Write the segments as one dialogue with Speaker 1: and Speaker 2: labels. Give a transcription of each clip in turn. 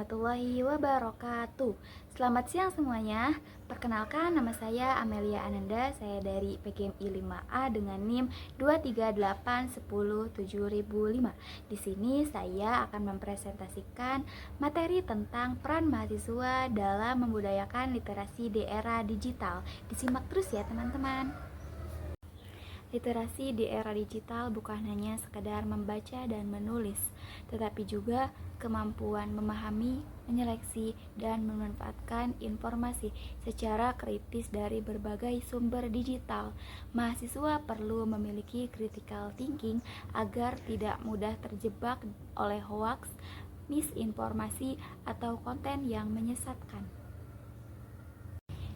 Speaker 1: warahmatullahi wabarakatuh. Selamat siang semuanya. Perkenalkan, nama saya Amelia Ananda. Saya dari PGMI 5A dengan NIM 238107005. Di sini saya akan mempresentasikan materi tentang peran mahasiswa dalam membudayakan literasi di era digital. Disimak terus ya teman-teman. Literasi di era digital bukan hanya sekedar membaca dan menulis, tetapi juga kemampuan memahami, menyeleksi, dan memanfaatkan informasi secara kritis dari berbagai sumber digital. Mahasiswa perlu memiliki critical thinking agar tidak mudah terjebak oleh hoax, misinformasi, atau konten yang menyesatkan.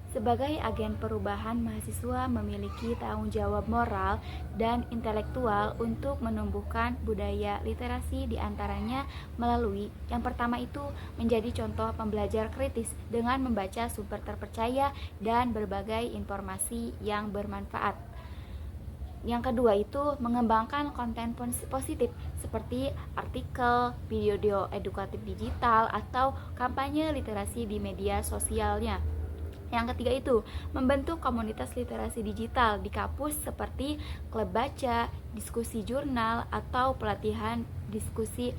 Speaker 1: Sebagai agen perubahan, mahasiswa memiliki tanggung jawab moral dan intelektual untuk menumbuhkan budaya literasi, diantaranya melalui yang pertama itu menjadi contoh pembelajar kritis dengan membaca sumber terpercaya dan berbagai informasi yang bermanfaat. Yang kedua itu mengembangkan konten positif seperti artikel, video edukatif digital, atau kampanye literasi di media sosialnya. Yang ketiga itu membentuk komunitas literasi digital di kampus seperti klub baca, diskusi jurnal, atau pelatihan diskusi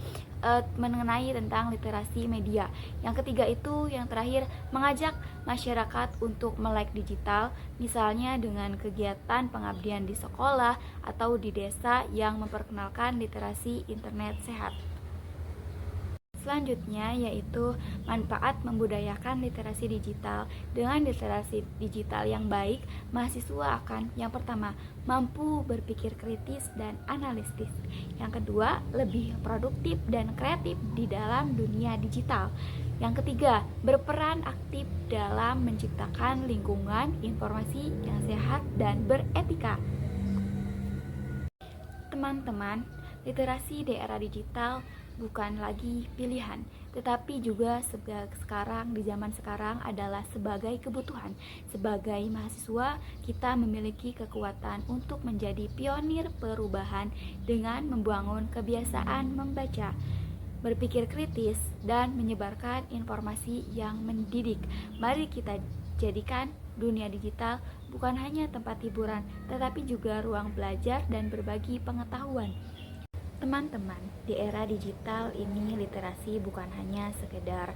Speaker 1: mengenai tentang literasi media. Yang ketiga itu, yang terakhir, mengajak masyarakat untuk melek digital, misalnya dengan kegiatan pengabdian di sekolah atau di desa yang memperkenalkan literasi internet sehat. Selanjutnya yaitu manfaat membudayakan literasi digital. Dengan literasi digital yang baik, mahasiswa akan yang pertama mampu berpikir kritis dan analitis. Yang kedua, lebih produktif dan kreatif di dalam dunia digital. Yang ketiga, berperan aktif dalam menciptakan lingkungan informasi yang sehat dan beretika. Teman-teman, literasi di era digital bukan lagi pilihan, tetapi juga di zaman sekarang adalah sebagai kebutuhan. Sebagai mahasiswa, kita memiliki kekuatan untuk menjadi pionir perubahan dengan membangun kebiasaan membaca, berpikir kritis, dan menyebarkan informasi yang mendidik. Mari kita jadikan dunia digital bukan hanya tempat hiburan, tetapi juga ruang belajar dan berbagi pengetahuan. Teman-teman, di era digital ini literasi bukan hanya sekedar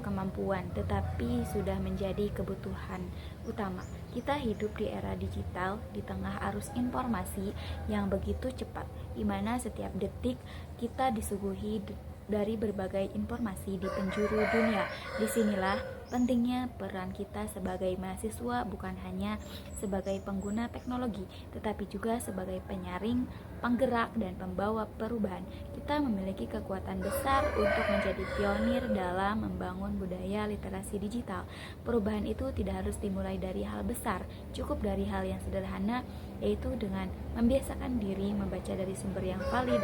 Speaker 1: kemampuan, tetapi sudah menjadi kebutuhan utama. Kita hidup di era digital di tengah arus informasi yang begitu cepat, di mana setiap detik kita disuguhi dari berbagai informasi di penjuru dunia. Disinilah pentingnya peran kita sebagai mahasiswa, bukan hanya sebagai pengguna teknologi, tetapi juga sebagai penyaring, penggerak, dan pembawa perubahan. Kita memiliki kekuatan besar untuk menjadi pionir dalam membangun budaya literasi digital. Perubahan itu tidak harus dimulai dari hal besar, cukup dari hal yang sederhana, yaitu dengan membiasakan diri membaca dari sumber yang valid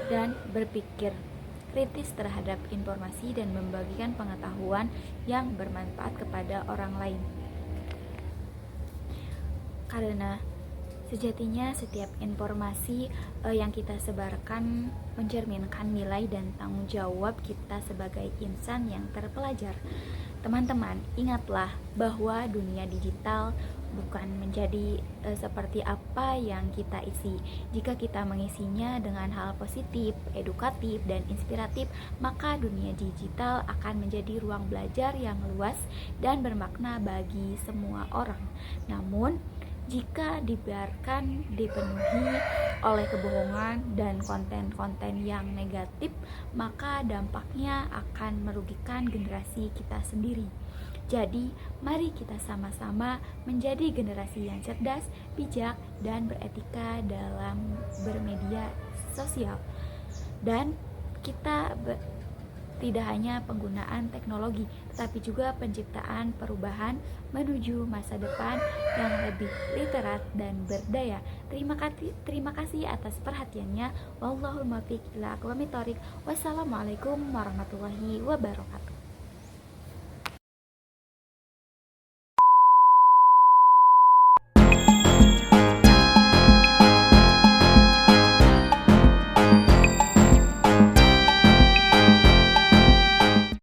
Speaker 1: dan berpikir kritis terhadap informasi dan membagikan pengetahuan yang bermanfaat kepada orang lain. Karena sejatinya setiap informasi yang kita sebarkan mencerminkan nilai dan tanggung jawab kita sebagai insan yang terpelajar. Teman-teman, ingatlah bahwa dunia digital bukan menjadi seperti apa yang kita isi. Jika kita mengisinya dengan hal positif, edukatif, dan inspiratif, maka dunia digital akan menjadi ruang belajar yang luas dan bermakna bagi semua orang. Namun, jika dibiarkan dipenuhi oleh kebohongan dan konten-konten yang negatif, maka dampaknya akan merugikan generasi kita sendiri. Jadi, mari kita sama-sama menjadi generasi yang cerdas, bijak, dan beretika dalam bermedia sosial. Dan kita tidak hanya penggunaan teknologi, tetapi juga penciptaan perubahan menuju masa depan yang lebih literat dan berdaya. Terima kasih atas perhatiannya. Wallahul muwaffiq ila aqwamit thoriq. Wassalamualaikum warahmatullahi wabarakatuh.